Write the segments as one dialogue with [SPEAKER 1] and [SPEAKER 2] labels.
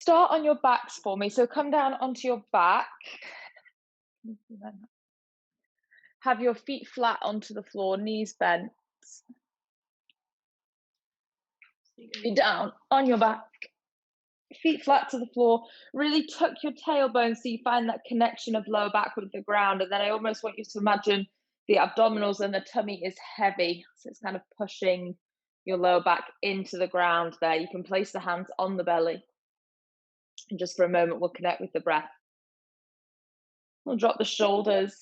[SPEAKER 1] Start on your backs for me. So come down onto your back. Have your feet flat onto the floor, knees bent. Be down on your back, feet flat to the floor. Really tuck your tailbone so you find that connection of lower back with the ground. And then I almost want you to imagine the abdominals and the tummy is heavy. So it's kind of pushing your lower back into the ground there. You can place the hands on the belly. And just for a moment, we'll connect with the breath. We'll drop the shoulders,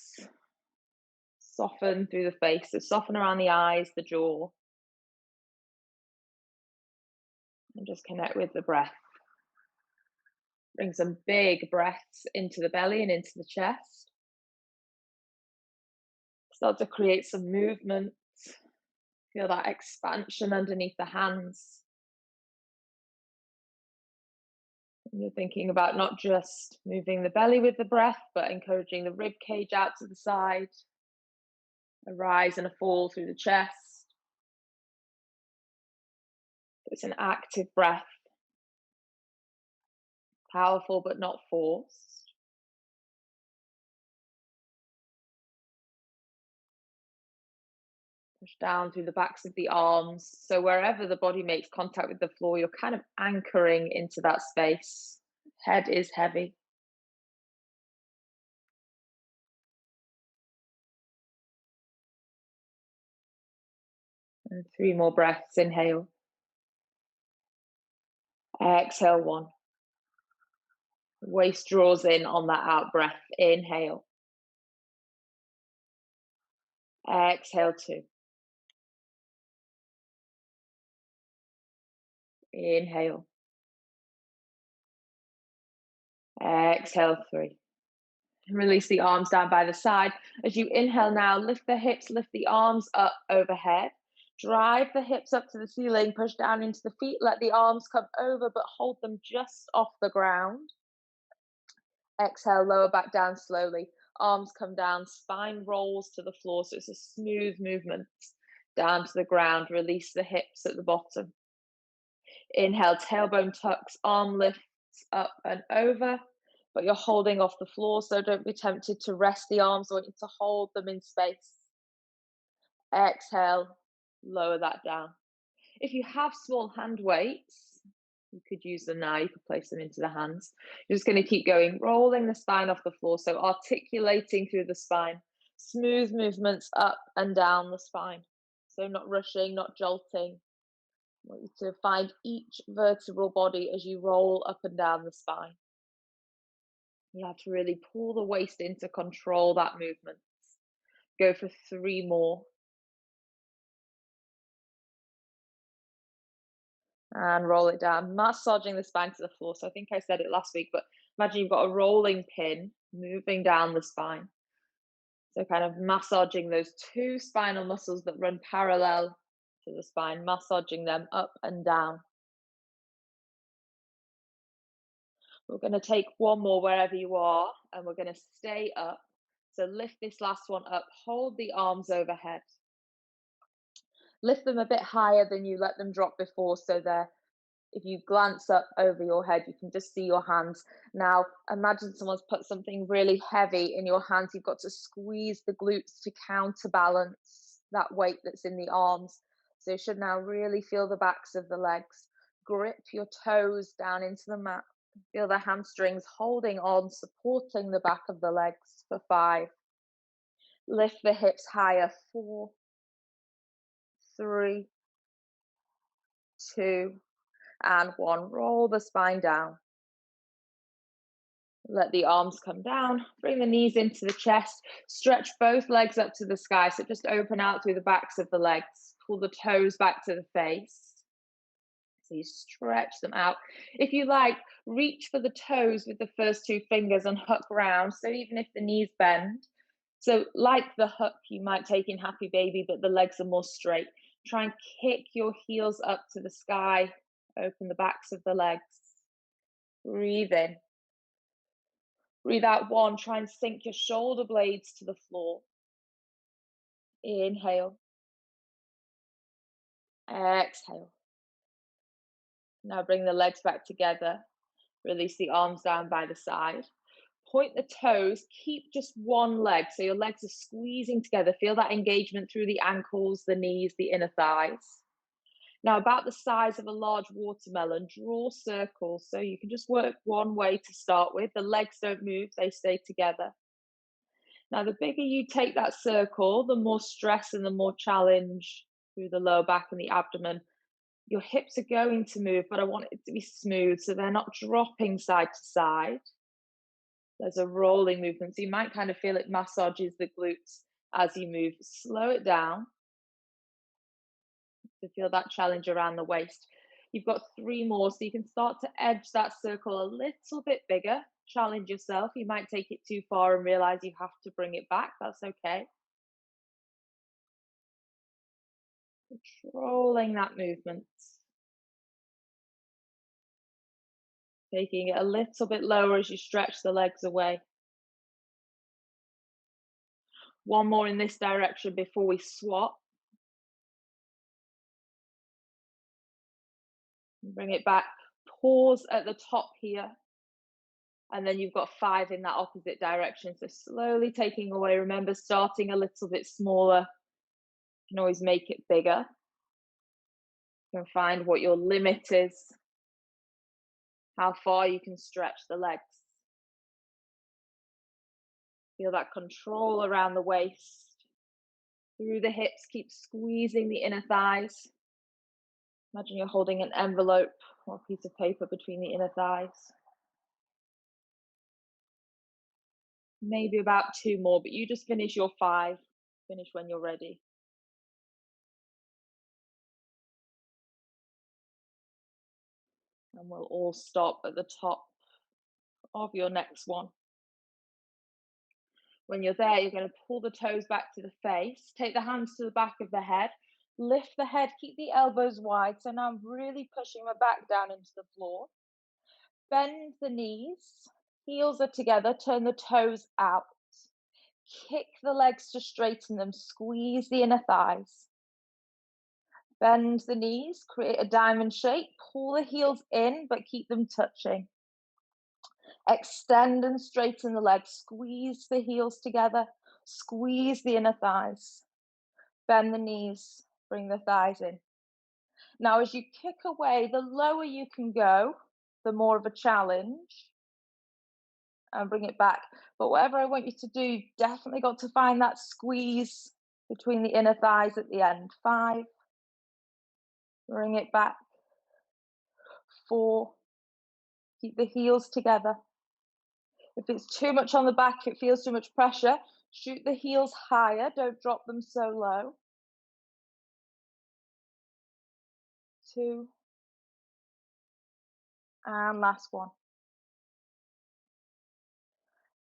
[SPEAKER 1] soften through the face. So soften around the eyes, the jaw. And just connect with the breath. Bring some big breaths into the belly and into the chest. Start to create some movement. Feel that expansion underneath the hands. And you're thinking about not just moving the belly with the breath, but encouraging the rib cage out to the side. A rise and a fall through the chest. It's an active breath. Powerful but not forced. Push down through the backs of the arms. So wherever the body makes contact with the floor, you're kind of anchoring into that space. Head is heavy. And 3 more breaths. Inhale. Exhale, 1. Waist draws in on that out breath. Inhale. Exhale, 2. Inhale. Exhale, 3. Release the arms down by the side. As you inhale now, lift the hips, lift the arms up overhead. Drive the hips up to the ceiling, push down into the feet, let the arms come over, but hold them just off the ground. Exhale, lower back down slowly. Arms come down, spine rolls to the floor, so it's a smooth movement down to the ground. Release the hips at the bottom. Inhale, tailbone tucks, arm lifts up and over, but you're holding off the floor, so don't be tempted to rest the arms. I want you to hold them in space. Exhale, lower that down. If you have small hand weights, you could use them now. You could place them into the hands. You're just going to keep going, rolling the spine off the floor, so articulating through the spine. Smooth movements up and down the spine. So not rushing, not jolting. I want you to find each vertebral body as you roll up and down the spine. You have to really pull the waist in to control that movement. Go for 3 more. And roll it down, massaging the spine to the floor. So I think I said it last week, but imagine you've got a rolling pin moving down the spine. So kind of massaging those 2 spinal muscles that run parallel to the spine, massaging them up and down. We're going to take 1 more wherever you are, and we're going to stay up. So lift this last one up, hold the arms overhead. Lift them a bit higher than you let them drop before, so if you glance up over your head, you can just see your hands. Now, imagine someone's put something really heavy in your hands. You've got to squeeze the glutes to counterbalance that weight that's in the arms. So you should now really feel the backs of the legs. Grip your toes down into the mat. Feel the hamstrings holding on, supporting the back of the legs for 5. Lift the hips higher. 4, 3, 2, and 1. Roll the spine down. Let the arms come down. Bring the knees into the chest. Stretch both legs up to the sky. So just open out through the backs of the legs. Pull the toes back to the face. So you stretch them out. If you like, reach for the toes with the first 2 fingers and hook round. So even if the knees bend. So like the hook you might take in Happy Baby, but the legs are more straight. Try and kick your heels up to the sky. Open the backs of the legs. Breathe in. Breathe out. 1. Try and sink your shoulder blades to the floor. Inhale. Exhale. Now bring the legs back together. Release the arms down by the side. Point the toes, keep just one leg. So your legs are squeezing together. Feel that engagement through the ankles, the knees, the inner thighs. Now, about the size of a large watermelon, draw circles. So you can just work one way to start with. The legs don't move, they stay together. Now, the bigger you take that circle, the more stress and the more challenge through the lower back and the abdomen. Your hips are going to move, but I want it to be smooth so they're not dropping side to side. There's a rolling movement. So you might kind of feel it massages the glutes as you move. Slow it down to feel that challenge around the waist. You've got 3 more, so you can start to edge that circle a little bit bigger. Challenge yourself. You might take it too far and realize you have to bring it back. That's okay. Controlling that movement. Taking it a little bit lower as you stretch the legs away. One more in this direction before we swap. Bring it back. Pause at the top here. And then you've got 5 in that opposite direction. So slowly taking away. Remember, starting a little bit smaller. You can always make it bigger. You can find what your limit is, how far you can stretch the legs. Feel that control around the waist. Through the hips, keep squeezing the inner thighs. Imagine you're holding an envelope or a piece of paper between the inner thighs. Maybe about 2 more, but you just finish your 5. Finish when you're ready. And we'll all stop at the top of your next one. When you're there, you're going to pull the toes back to the face, take the hands to the back of the head, lift the head, keep the elbows wide. So now I'm really pushing my back down into the floor. Bend the knees, heels are together, turn the toes out. Kick the legs to straighten them, squeeze the inner thighs. Bend the knees, create a diamond shape, pull the heels in, but keep them touching. Extend and straighten the legs, squeeze the heels together, squeeze the inner thighs. Bend the knees, bring the thighs in. Now, as you kick away, the lower you can go, the more of a challenge. And bring it back. But whatever I want you to do, you've definitely got to find that squeeze between the inner thighs at the end. 5. Bring it back. 4. Keep the heels together. If it's too much on the back, it feels too much pressure, shoot the heels higher. Don't drop them so low. 2. And last one.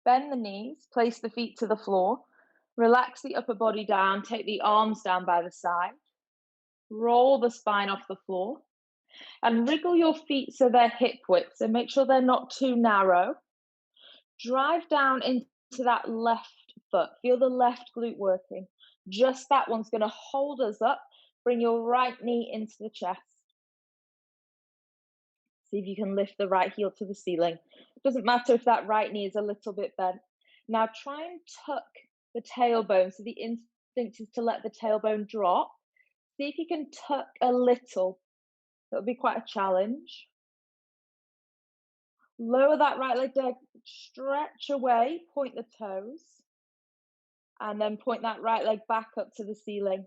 [SPEAKER 1] Bend the knees, place the feet to the floor. Relax the upper body down, take the arms down by the side. Roll the spine off the floor. And wriggle your feet so they're hip width. So make sure they're not too narrow. Drive down into that left foot. Feel the left glute working. Just that one's going to hold us up. Bring your right knee into the chest. See if you can lift the right heel to the ceiling. It doesn't matter if that right knee is a little bit bent. Now try and tuck the tailbone. So the instinct is to let the tailbone drop. See if you can tuck a little. That'll be quite a challenge. Lower that right leg down, stretch away, point the toes, and then point that right leg back up to the ceiling.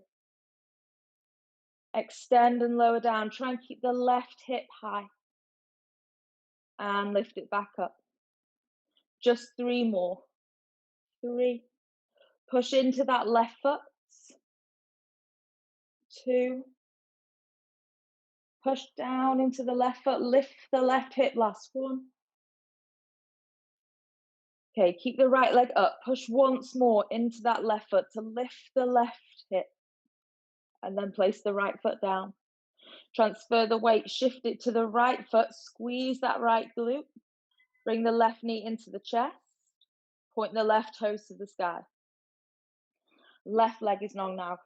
[SPEAKER 1] Extend and lower down. Try and keep the left hip high. And lift it back up. Just 3 more. 3. Push into that left foot. 2. Push down into the left foot. Lift the left hip. Last 1. Okay, keep the right leg up. Push once more into that left foot to lift the left hip. And then place the right foot down. Transfer the weight, shift it to the right foot, squeeze that right glute. Bring the left knee into the chest. Point the left toes to the sky. Left leg is long now.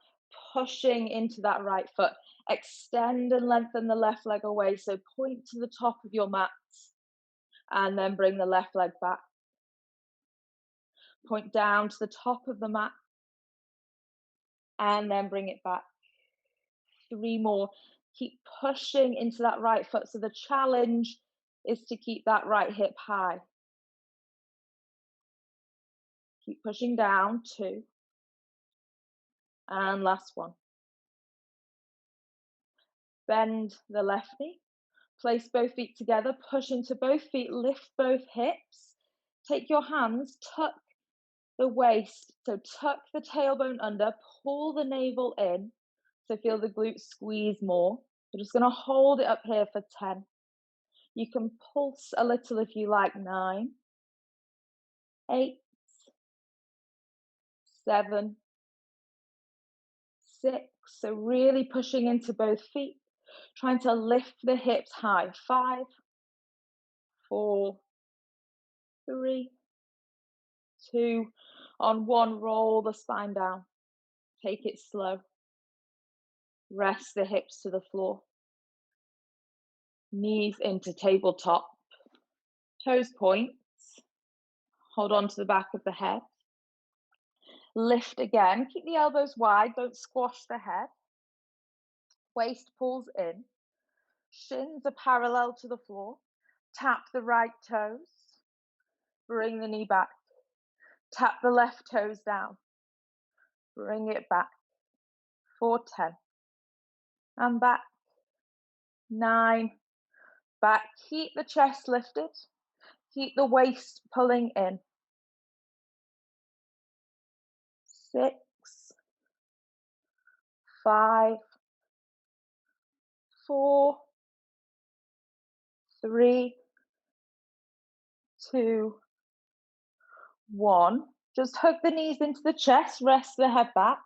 [SPEAKER 1] Pushing into that right foot. Extend and lengthen the left leg away. So point to the top of your mat. And then bring the left leg back. Point down to the top of the mat. And then bring it back. 3 more. Keep pushing into that right foot. So the challenge is to keep that right hip high. Keep pushing down. 2. And last one. Bend the left knee. Place both feet together. Push into both feet. Lift both hips. Take your hands. Tuck the waist. So tuck the tailbone under. Pull the navel in. So feel the glutes squeeze more. We're just going to hold it up here for 10. You can pulse a little if you like. 9, 8, 7, 6. So really pushing into both feet, trying to lift the hips high. 5, 4, 3, 2. On 1, roll the spine down. Take it slow. Rest the hips to the floor. Knees into tabletop. Toes points. Hold on to the back of the head. Lift again. Keep the elbows wide. Don't squash the head. Waist pulls in. Shins are parallel to the floor. Tap the right toes. Bring the knee back. Tap the left toes down. Bring it back. 4, 10. And back. 9. Back. Keep the chest lifted. Keep the waist pulling in. 6, 5, 4, 3, 2, 1. Just hug the knees into the chest. Rest the head back.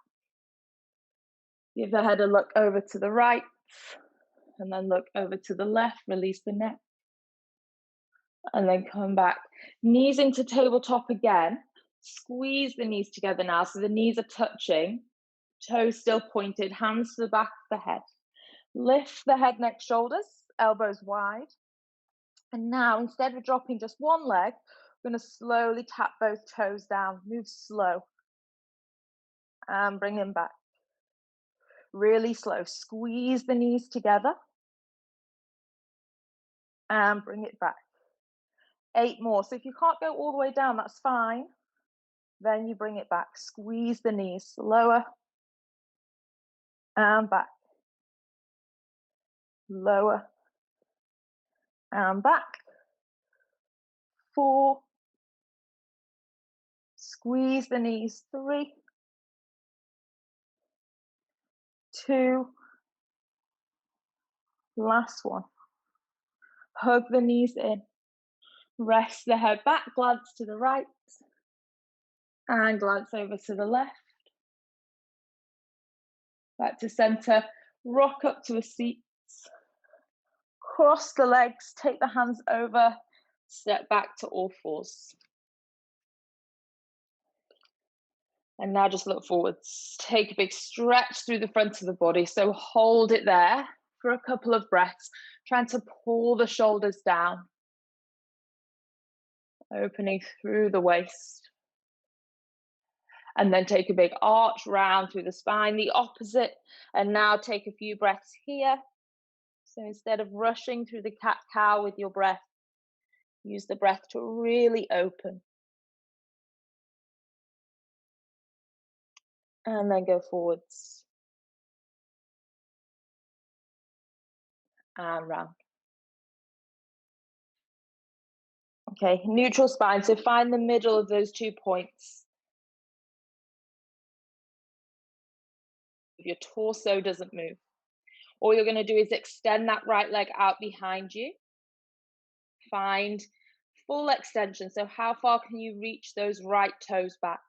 [SPEAKER 1] Give the head a look over to the right. And then look over to the left. Release the neck. And then come back. Knees into tabletop again. Squeeze the knees together now. So the knees are touching. Toes still pointed. Hands to the back of the head. Lift the head, neck, shoulders. Elbows wide. And now, instead of dropping just one leg, we're going to slowly tap both toes down. Move slow. And bring them back. Really slow. Squeeze the knees together. And bring it back. 8 more. So if you can't go all the way down, that's fine. Then you bring it back. Squeeze the knees. Lower. And back. Lower. And back. 4. Squeeze the knees. 3, 2. Last one. Hug the knees in. Rest the head back. Glance to the right. And glance over to the left. Back to center. Rock up to a seat. Cross the legs. Take the hands over. Step back to all fours. And now just look forwards. Take a big stretch through the front of the body. So hold it there for a couple of breaths. Trying to pull the shoulders down. Opening through the waist. And then take a big arch round through the spine, the opposite. And now take a few breaths here. So instead of rushing through the cat-cow with your breath, use the breath to really open. And then go forwards. And round. Okay, neutral spine. So find the middle of those 2 points. Your torso doesn't move. All you're going to do is extend that right leg out behind you. Find full extension. So how far can you reach those right toes back?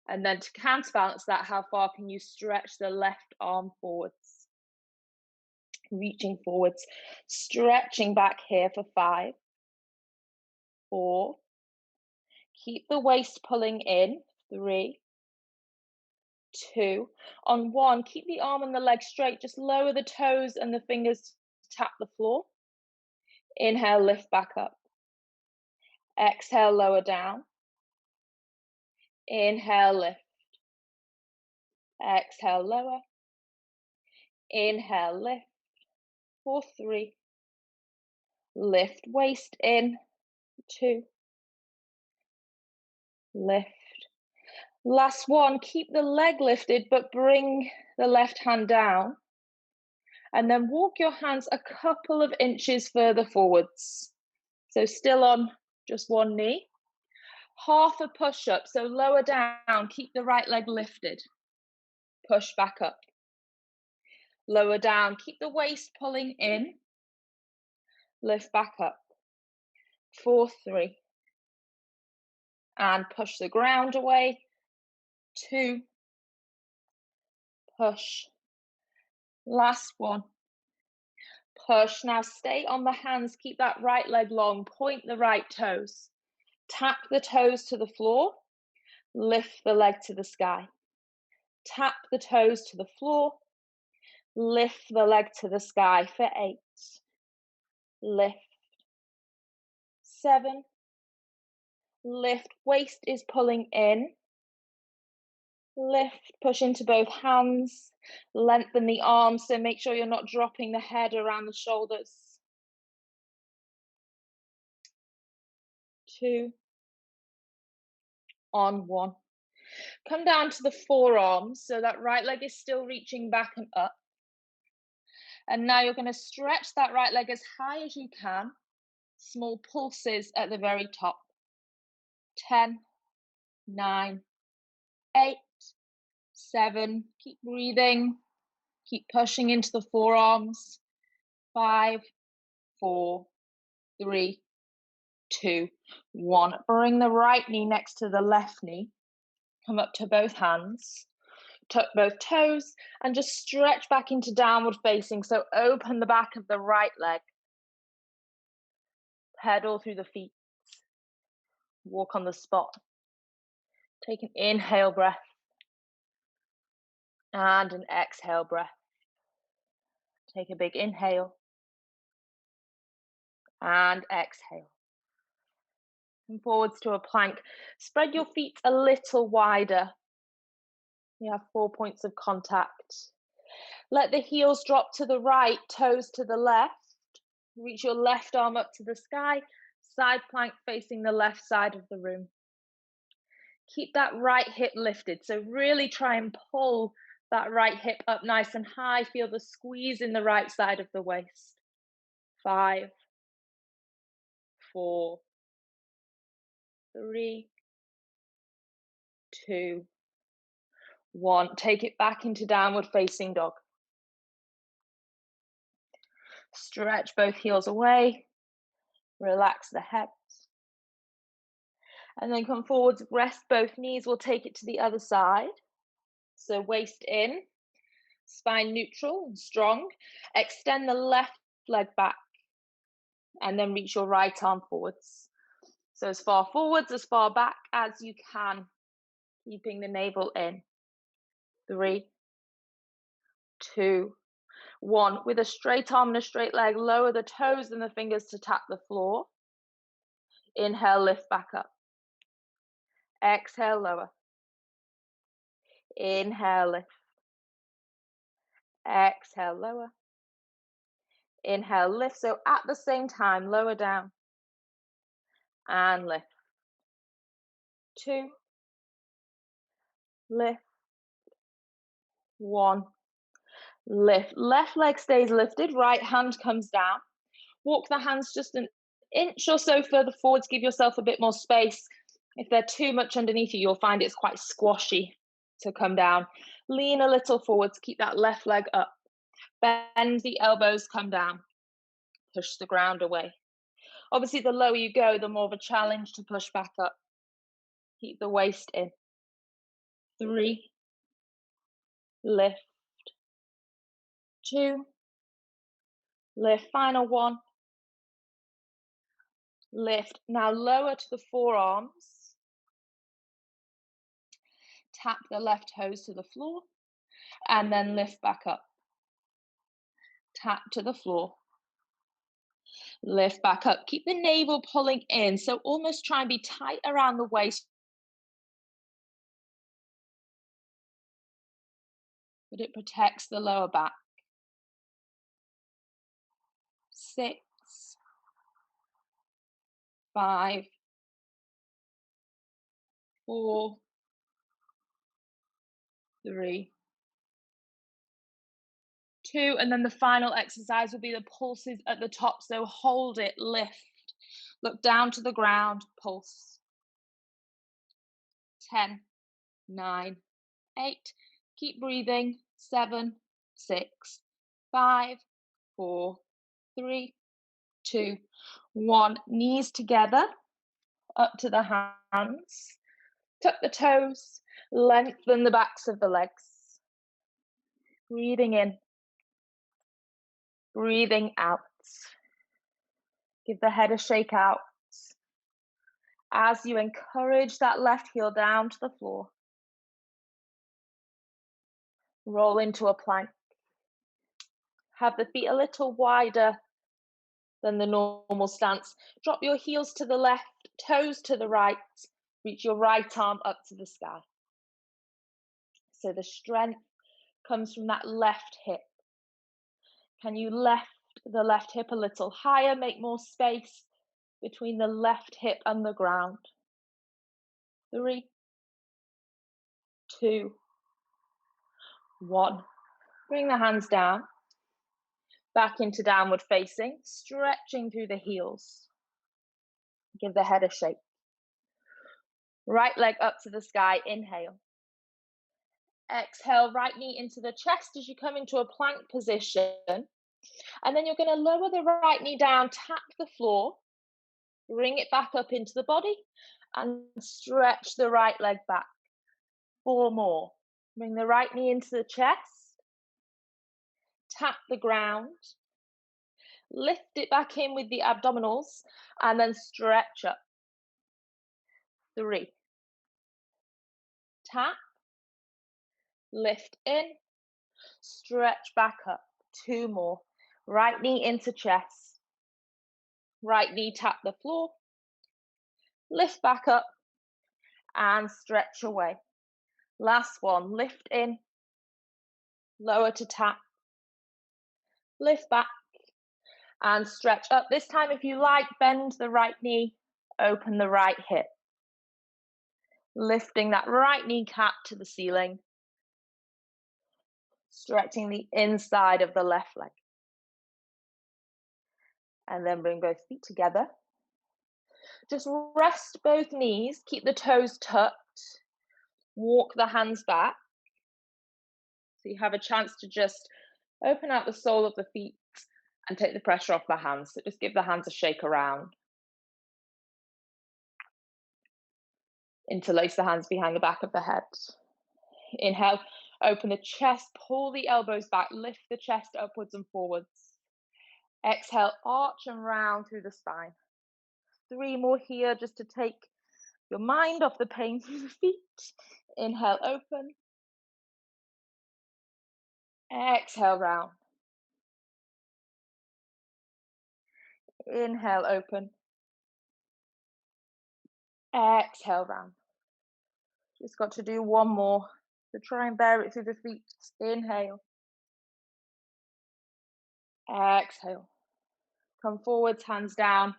[SPEAKER 1] And then to counterbalance that, how far can you stretch the left arm forwards? Reaching forwards, stretching back here for 5, 4. Keep the waist pulling in. 3, 2. On 1, keep the arm and the leg straight. Just lower the toes and the fingers to tap the floor. Inhale, lift back up. Exhale, lower down. Inhale, lift. Exhale, lower. Inhale, lift. For 3. Lift, waist in. 2. Lift. Last one, keep the leg lifted, but bring the left hand down. And then walk your hands a couple of inches further forwards. So still on just one knee. Half a push-up, so lower down, keep the right leg lifted. Push back up. Lower down, keep the waist pulling in. Lift back up. For 3. And push the ground away. 2. Push. Last one. Push. Now stay on the hands, keep that right leg long, point the right toes. Tap the toes to the floor, lift the leg to the sky. Tap the toes to the floor, lift the leg to the sky for 8. Lift. 7. Lift, waist is pulling in. Lift, push into both hands, lengthen the arms, so make sure you're not dropping the head around the shoulders. 2. On 1. Come down to the forearms, so that right leg is still reaching back and up. And now you're going to stretch that right leg as high as you can. Small pulses at the very top. 10, 9, 8, 7. Keep breathing. Keep pushing into the forearms. 5, 4, 3, 2, 1. Bring the right knee next to the left knee. Come up to both hands. Tuck both toes and just stretch back into downward facing. So open the back of the right leg. Pedal through the feet. Walk on the spot. Take an inhale breath. And an exhale breath. Take a big inhale. And exhale. Come forwards to a plank. Spread your feet a little wider. You have 4 points of contact. Let the heels drop to the right, toes to the left. Reach your left arm up to the sky. Side plank facing the left side of the room. Keep that right hip lifted. So really try and pull that right hip up nice and high. Feel the squeeze in the right side of the waist. 5, 4, 3, 2, 1. Take it back into downward facing dog. Stretch both heels away. Relax the hips. And then come forwards, rest both knees. We'll take it to the other side. So waist in, spine neutral and strong. Extend the left leg back. And then reach your right arm forwards. So as far forwards, as far back as you can. Keeping the navel in. 3, 2, 1. With a straight arm and a straight leg, lower the toes and the fingers to tap the floor. Inhale, lift back up. Exhale, lower. Inhale, lift. Exhale, lower. Inhale, lift. So at the same time, lower down. And lift. 2. Lift. 1. Lift. Left leg stays lifted. Right hand comes down. Walk the hands just an inch or so further forwards. Give yourself a bit more space. If they're too much underneath you, you'll find it's quite squashy to come down. Lean a little forwards. Keep that left leg up. Bend the elbows, come down. Push the ground away. Obviously, the lower you go, the more of a challenge to push back up. Keep the waist in. 3. Lift. 2. Lift. Final 1. Lift. Now lower to the forearms. Tap the left toes to the floor. And then lift back up. Tap to the floor. Lift back up. Keep the navel pulling in. So almost try and be tight around the waist, but it protects the lower back. 6, 5, 4, 3, 2. And then the final exercise will be the pulses at the top. So hold it, lift. Look down to the ground, pulse. 10, 9, 8. Keep breathing. 7, 6, 5, 4, 3, 2, 1. Knees together, up to the hands. Tuck the toes, lengthen the backs of the legs. Breathing in, breathing out. Give the head a shake out. As you encourage that left heel down to the floor, roll into a plank. Have the feet a little wider than the normal stance. Drop your heels to the left, toes to the right. Reach your right arm up to the sky. So the strength comes from that left hip. Can you lift the left hip a little higher, make more space between the left hip and the ground? 3, 2, 1. Bring the hands down, back into downward facing, stretching through the heels. Give the head a shake. Right leg up to the sky, inhale. Exhale, right knee into the chest as you come into a plank position. And then you're going to lower the right knee down, tap the floor, bring it back up into the body, and stretch the right leg back. 4 more. Bring the right knee into the chest, tap the ground, lift it back in with the abdominals, and then stretch up. 3. Tap, lift in, stretch back up. 2 more. Right knee into chest, right knee tap the floor, lift back up, and stretch away. Last one, lift in, lower to tap, lift back, and stretch up. This time, if you like, bend the right knee, open the right hip. Lifting that right kneecap to the ceiling, stretching the inside of the left leg. And then bring both feet together. Just rest both knees, keep the toes tucked, walk the hands back. So you have a chance to just open out the sole of the feet and take the pressure off the hands. So just give the hands a shake around. Interlace the hands behind the back of the head. Inhale, open the chest, pull the elbows back, lift the chest upwards and forwards. Exhale, arch and round through the spine. 3 more here just to take your mind off the pain through the feet. Inhale, open. Exhale, round. Inhale, open. Exhale, round. Just got to do 1 more. So try and bear it through the feet. Inhale. Exhale. Come forwards, hands down.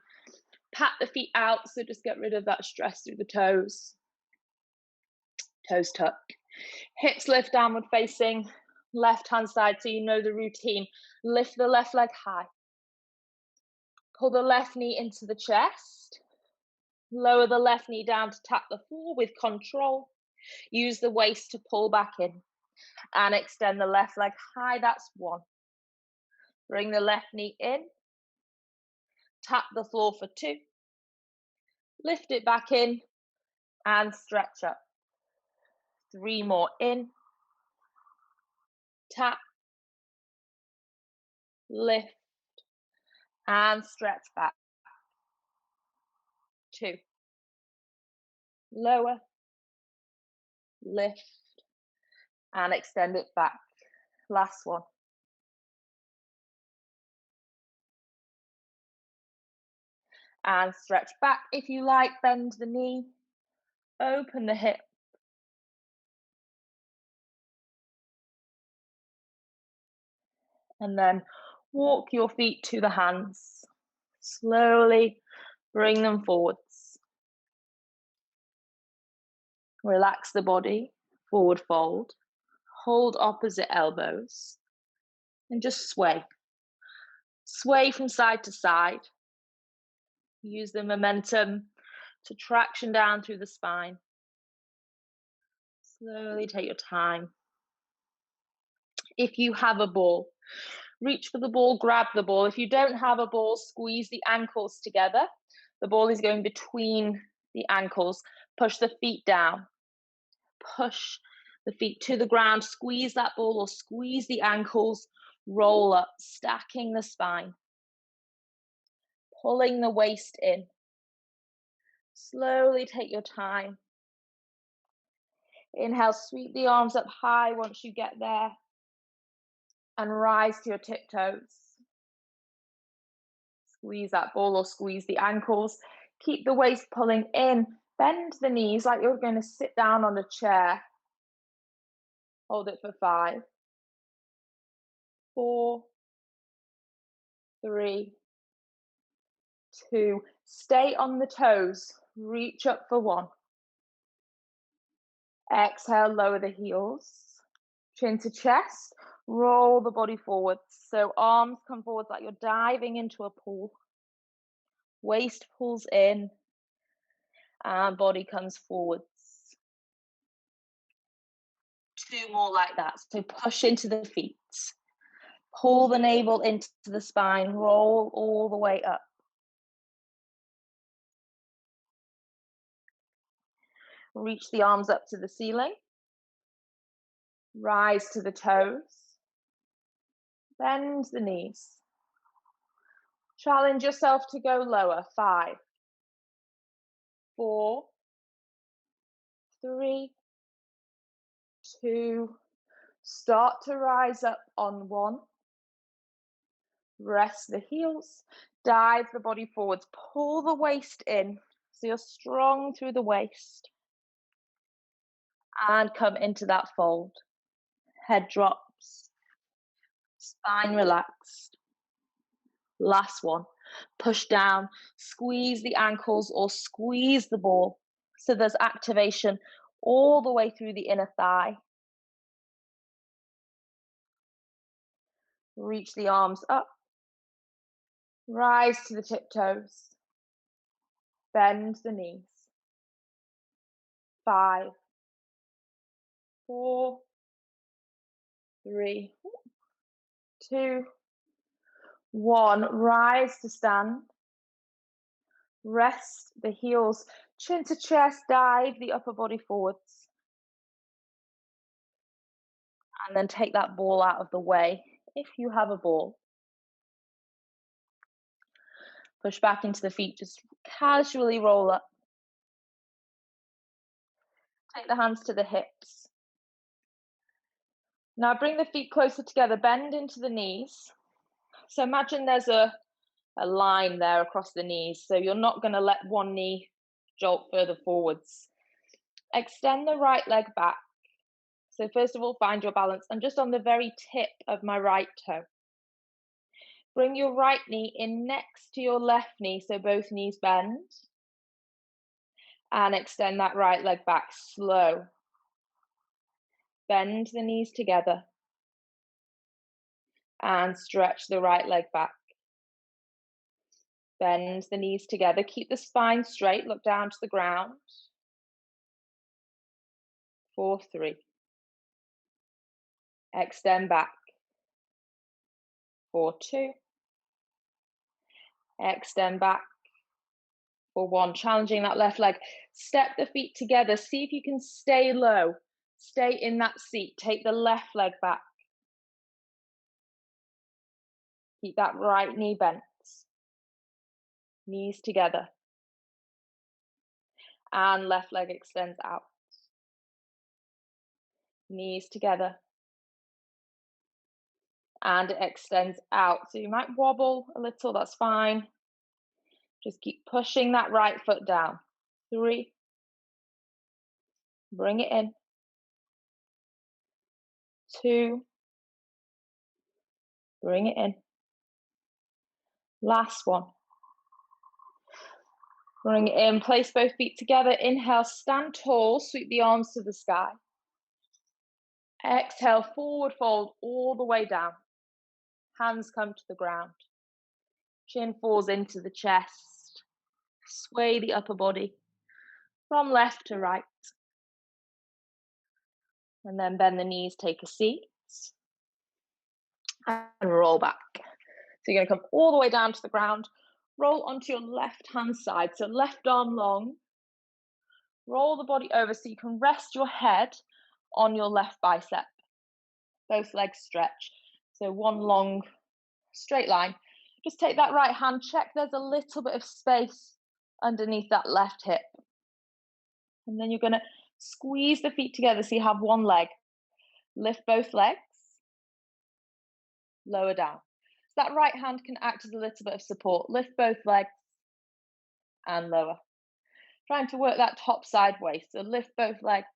[SPEAKER 1] Pat the feet out, so just get rid of that stress through the toes. Toes tucked. Hips lift downward facing. Left hand side, so you know the routine. Lift the left leg high. Pull the left knee into the chest. Lower the left knee down to tap the floor with control. Use the waist to pull back in. And extend the left leg high, that's 1. Bring the left knee in. Tap the floor for 2. Lift it back in and stretch up. 3 more. In. Tap. Lift. And stretch back. 2. Lower. Lift. And extend it back. Last one. And stretch back if you like, bend the knee, open the hip. And then walk your feet to the hands. Slowly bring them forwards. Relax the body, forward fold. Hold opposite elbows and just sway. Sway from side to side. Use the momentum to traction down through the spine. Slowly take your time. If you have a ball, reach for the ball, grab the ball. If you don't have a ball, squeeze the ankles together. The ball is going between the ankles. Push the feet down. Push the feet to the ground. Squeeze that ball or squeeze the ankles. Roll up, stacking the spine. Pulling the waist in. Slowly take your time. Inhale, sweep the arms up high once you get there. And rise to your tiptoes. Squeeze that ball or squeeze the ankles. Keep the waist pulling in. Bend the knees like you're going to sit down on a chair. Hold it for 5, 4, 3, 2. Stay on the toes. Reach up for 1. Exhale, lower the heels. Chin to chest. Roll the body forwards. So arms come forwards like you're diving into a pool. Waist pulls in. And body comes forwards. 2 more like that. So push into the feet. Pull the navel into the spine. Roll all the way up. Reach the arms up to the ceiling. Rise to the toes. Bend the knees. Challenge yourself to go lower. 5, 4, 3, 2. Start to rise up on 1. Rest the heels. Dive the body forwards. Pull the waist in so you're strong through the waist. And come into that fold. Head drops. Spine relaxed. Last one. Push down. Squeeze the ankles or squeeze the ball. So there's activation all the way through the inner thigh. Reach the arms up. Rise to the tiptoes. Bend the knees. 5, 4, 3, 2, 1. Rise to stand. Rest the heels. Chin to chest. Dive the upper body forwards. And then take that ball out of the way if you have a ball. Push back into the feet. Just casually roll up. Take the hands to the hips. Now bring the feet closer together. Bend into the knees. So imagine there's a line there across the knees. So you're not going to let one knee jolt further forwards. Extend the right leg back. So first of all, find your balance. I'm just on the very tip of my right toe. Bring your right knee in next to your left knee, so both knees bend. And extend that right leg back, slow. Bend the knees together. And stretch the right leg back. Bend the knees together. Keep the spine straight, look down to the ground. 4, 3. Extend back. 4, 2. Extend back. For 1. Challenging that left leg. Step the feet together. See if you can stay low. Stay in that seat. Take the left leg back. Keep that right knee bent. Knees together. And left leg extends out. Knees together. And it extends out. So you might wobble a little, that's fine. Just keep pushing that right foot down. 3. Bring it in. 2. Bring it in. Last one. Bring it in. Place both feet together. Inhale, stand tall. Sweep the arms to the sky. Exhale, forward fold all the way down. Hands come to the ground. Chin falls into the chest. Sway the upper body from left to right. And then bend the knees, take a seat. And roll back. So you're going to come all the way down to the ground. Roll onto your left hand side. So left arm long. Roll the body over so you can rest your head on your left bicep. Both legs stretch. So one long straight line. Just take that right hand, check there's a little bit of space underneath that left hip. And then you're going to squeeze the feet together so you have one leg. Lift both legs. Lower down. So that right hand can act as a little bit of support. Lift both legs and lower. Trying to work that top side waist. So lift both legs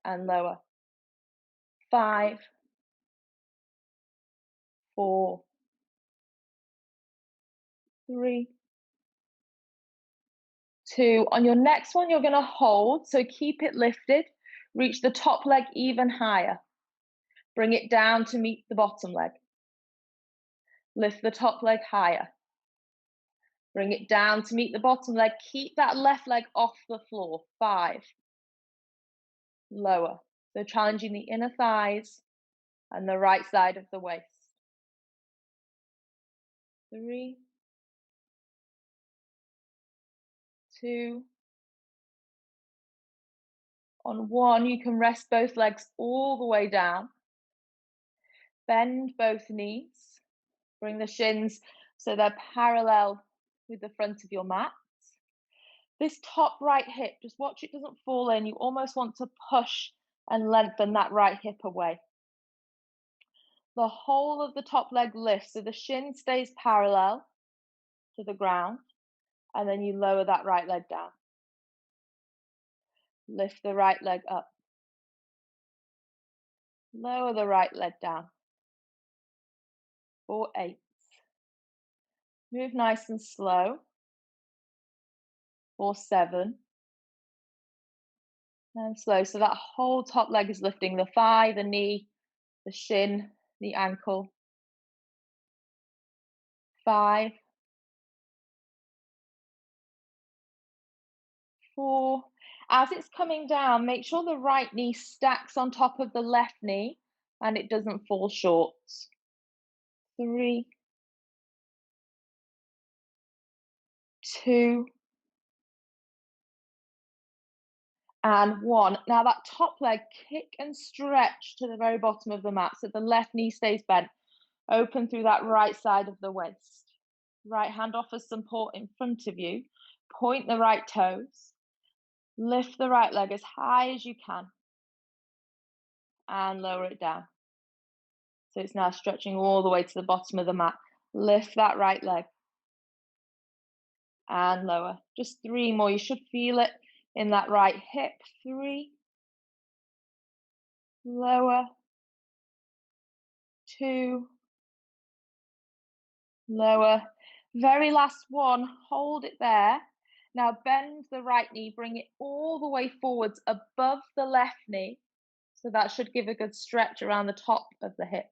[SPEAKER 1] and lower. 5, 4, 3, 2. On your next one, you're going to hold. So keep it lifted. Reach the top leg even higher. Bring it down to meet the bottom leg. Lift the top leg higher. Bring it down to meet the bottom leg. Keep that left leg off the floor. 5. Lower. So challenging the inner thighs and the right side of the waist. 3, 2. On 1, you can rest both legs all the way down. Bend both knees. Bring the shins so they're parallel with the front of your mat. This top right hip, just watch it doesn't fall in. You almost want to push and lengthen that right hip away. The whole of the top leg lifts, so the shin stays parallel to the ground, and then you lower that right leg down. Lift the right leg up. Lower the right leg down. 4, 8. Move nice and slow. 4, 7. And slow. So that whole top leg is lifting the thigh, the knee, the shin, the ankle. 5, 4. As it's coming down, make sure the right knee stacks on top of the left knee and it doesn't fall short. 3, 2, and 1. Now that top leg, kick and stretch to the very bottom of the mat so the left knee stays bent. Open through that right side of the waist. Right hand offers support in front of you. Point the right toes. Lift the right leg as high as you can. And lower it down. So it's now stretching all the way to the bottom of the mat. Lift that right leg. And lower. Just 3 more. You should feel it in that right hip. 3. Lower. 2. Lower. Very last one. Hold it there. Now bend the right knee. Bring it all the way forwards above the left knee. So that should give a good stretch around the top of the hip.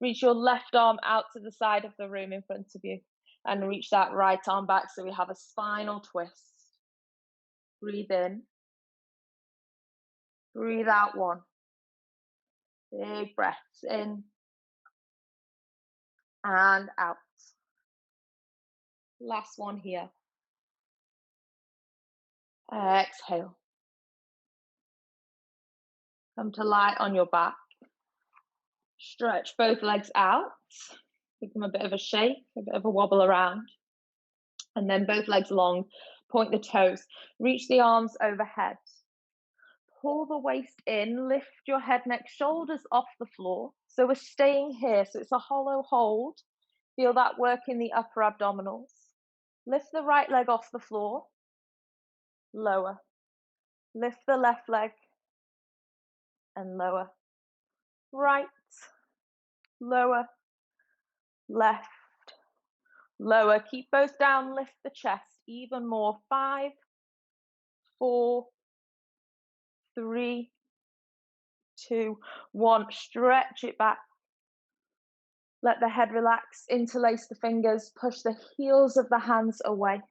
[SPEAKER 1] Reach your left arm out to the side of the room in front of you. And reach that right arm back so we have a spinal twist. Breathe in. Breathe out 1. Big breaths in and out. Last one here. Exhale. Come to lie on your back. Stretch both legs out. Give them a bit of a shake, a bit of a wobble around. And then both legs long. Point the toes. Reach the arms overhead. Pull the waist in. Lift your head, neck, shoulders off the floor. So we're staying here. So it's a hollow hold. Feel that work in the upper abdominals. Lift the right leg off the floor, lower. Lift the left leg and lower. Right, lower, left, lower. Keep both down, lift the chest even more. 5, 4, 3, 2, 1. Stretch it back. Let the head relax, interlace the fingers, push the heels of the hands away.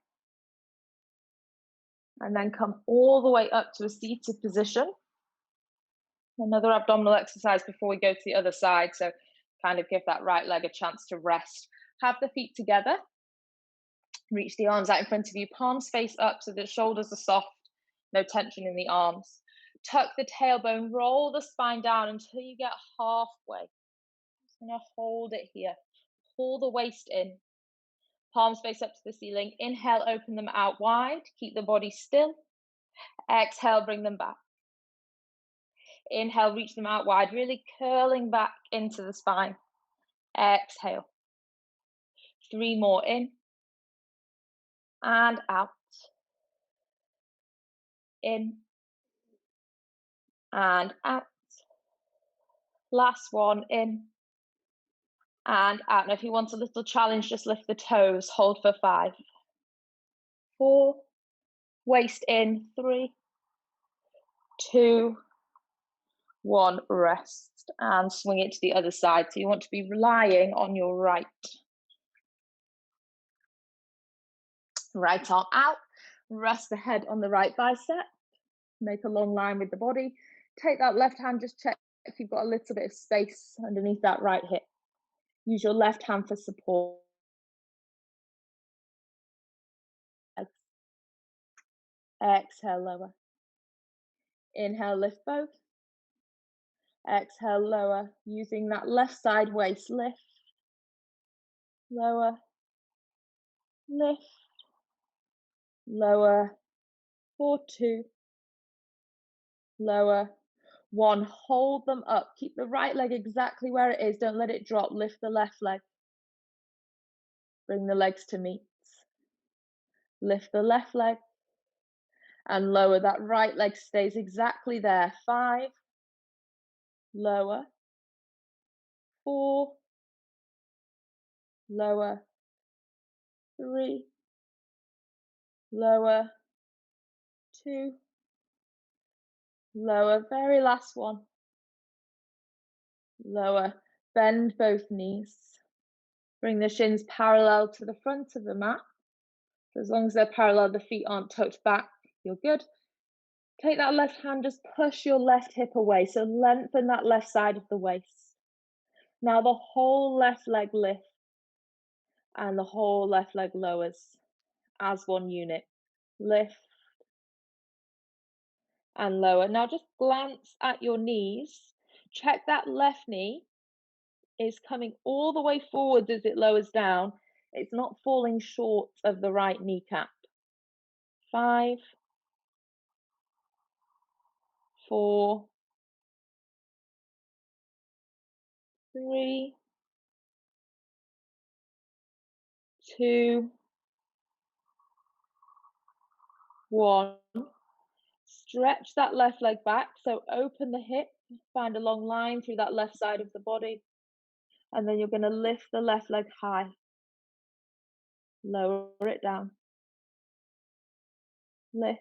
[SPEAKER 1] And then come all the way up to a seated position. Another abdominal exercise before we go to the other side. So kind of give that right leg a chance to rest. Have the feet together. Reach the arms out in front of you, palms face up so the shoulders are soft, no tension in the arms. Tuck the tailbone, roll the spine down until you get halfway. Just gonna hold it here. Pull the waist in. Palms face up to the ceiling. Inhale, open them out wide. Keep the body still. Exhale, bring them back. Inhale, reach them out wide, really curling back into the spine. Exhale. 3 more in and out. In and out. Last one, in and out. Now, if you want a little challenge, just lift the toes. Hold for 5, 4, waist in, 3, 2, 1. Rest and swing it to the other side. So you want to be relying on your right arm out. Rest the head on the right bicep. Make a long line with the body. Take that left hand, just check if you've got a little bit of space underneath that right hip. Use your left hand for support. Exhale, lower. Inhale, lift both. Exhale, lower. Using that left side waist, lift, lower, lift, lower. 4, 2, lower, 1. Hold them up. Keep the right leg exactly where it is. Don't let it drop. Lift the left leg. Bring the legs to meet. Lift the left leg and lower. That right leg stays exactly there. 5, lower, 4, lower, 3, lower, 2, lower. Very last one. Lower. Bend both knees. Bring the shins parallel to the front of the mat. So as long as they're parallel, the feet aren't tucked back, you're good. Take that left hand, just push your left hip away. So lengthen that left side of the waist. Now the whole left leg lifts and the whole left leg lowers as one unit. Lift and lower. Now just glance at your knees. Check that left knee is coming all the way forwards as it lowers down. It's not falling short of the right kneecap. 5, 4, 3, 2, 1. Stretch that left leg back. So open the hip, find a long line through that left side of the body. And then you're going to lift the left leg high. Lower it down. Lift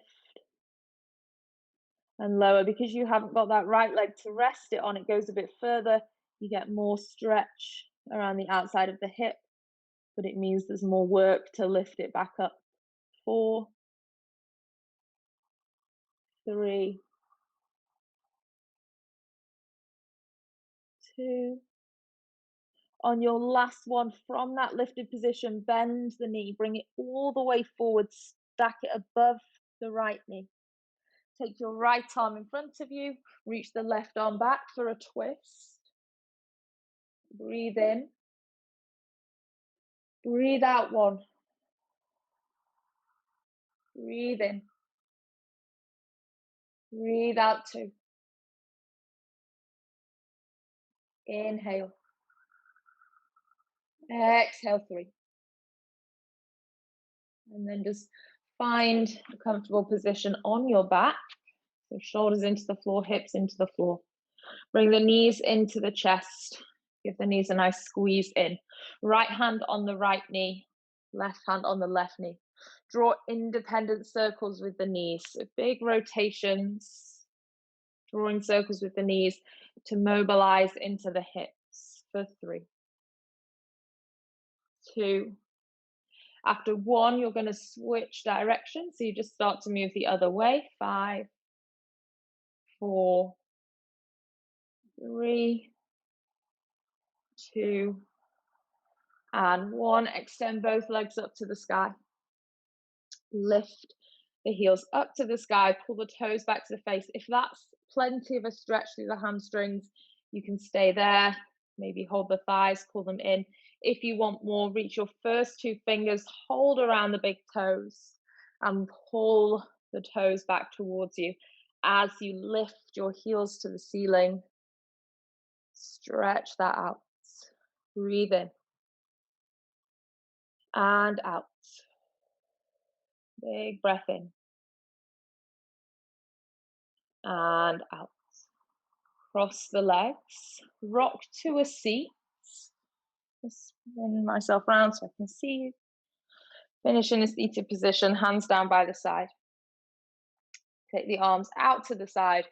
[SPEAKER 1] and lower. Because you haven't got that right leg to rest it on, it goes a bit further. You get more stretch around the outside of the hip, but it means there's more work to lift it back up. 4, 3, 2. On your last one, from that lifted position, bend the knee, bring it all the way forward, stack it above the right knee. Take your right arm in front of you, reach the left arm back for a twist. Breathe in. Breathe out 1. Breathe in. Breathe out 2. Inhale. Exhale 3. And then just find a comfortable position on your back. So shoulders into the floor, hips into the floor. Bring the knees into the chest. Give the knees a nice squeeze in. Right hand on the right knee, left hand on the left knee. Draw independent circles with the knees. So big rotations, drawing circles with the knees to mobilize into the hips for 3, 2. After 1, you're going to switch direction. So you just start to move the other way. 5, 4, 3, 2, and 1. Extend both legs up to the sky. Lift the heels up to the sky. Pull the toes back to the face. If that's plenty of a stretch through the hamstrings, you can stay there. Maybe hold the thighs, pull them in. If you want more, reach your first 2 fingers, hold around the big toes, and pull the toes back towards you. As you lift your heels to the ceiling, stretch that out. Breathe in and out. Big breath in and out. Cross the legs, rock to a seat. Just spin myself around so I can see you. Finish in a seated position, hands down by the side. Take the arms out to the side,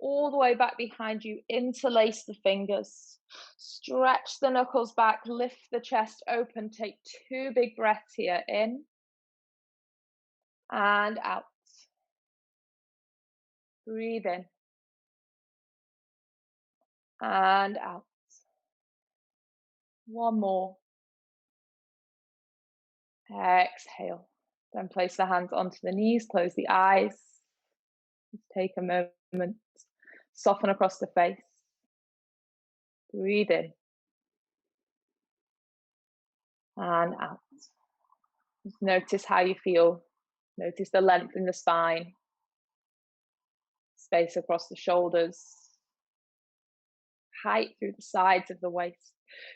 [SPEAKER 1] all the way back behind you. Interlace the fingers. Stretch the knuckles back, lift the chest open. Take 2 big breaths here, in and out. Breathe in and out. 1 more. Exhale. Then place the hands onto the knees, close the eyes. Just take a moment. Soften across the face. Breathe in and out. Just notice how you feel. Notice the length in the spine, space across the shoulders, height through the sides of the waist.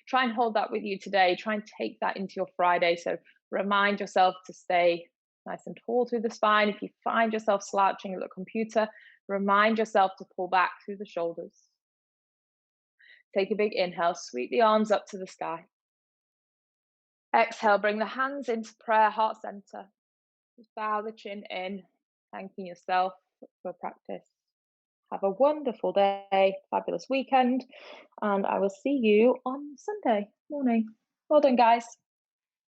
[SPEAKER 1] Try and hold that with you today. Try and take that into your Friday. So remind yourself to stay nice and tall through the spine. If you find yourself slouching at the computer, remind yourself to pull back through the shoulders. Take a big inhale, sweep the arms up to the sky. Exhale, bring the hands into prayer, heart center. Just bow the chin in, thanking yourself for practice. Have a wonderful day, fabulous weekend, and I will see you on Sunday morning. Well done, guys.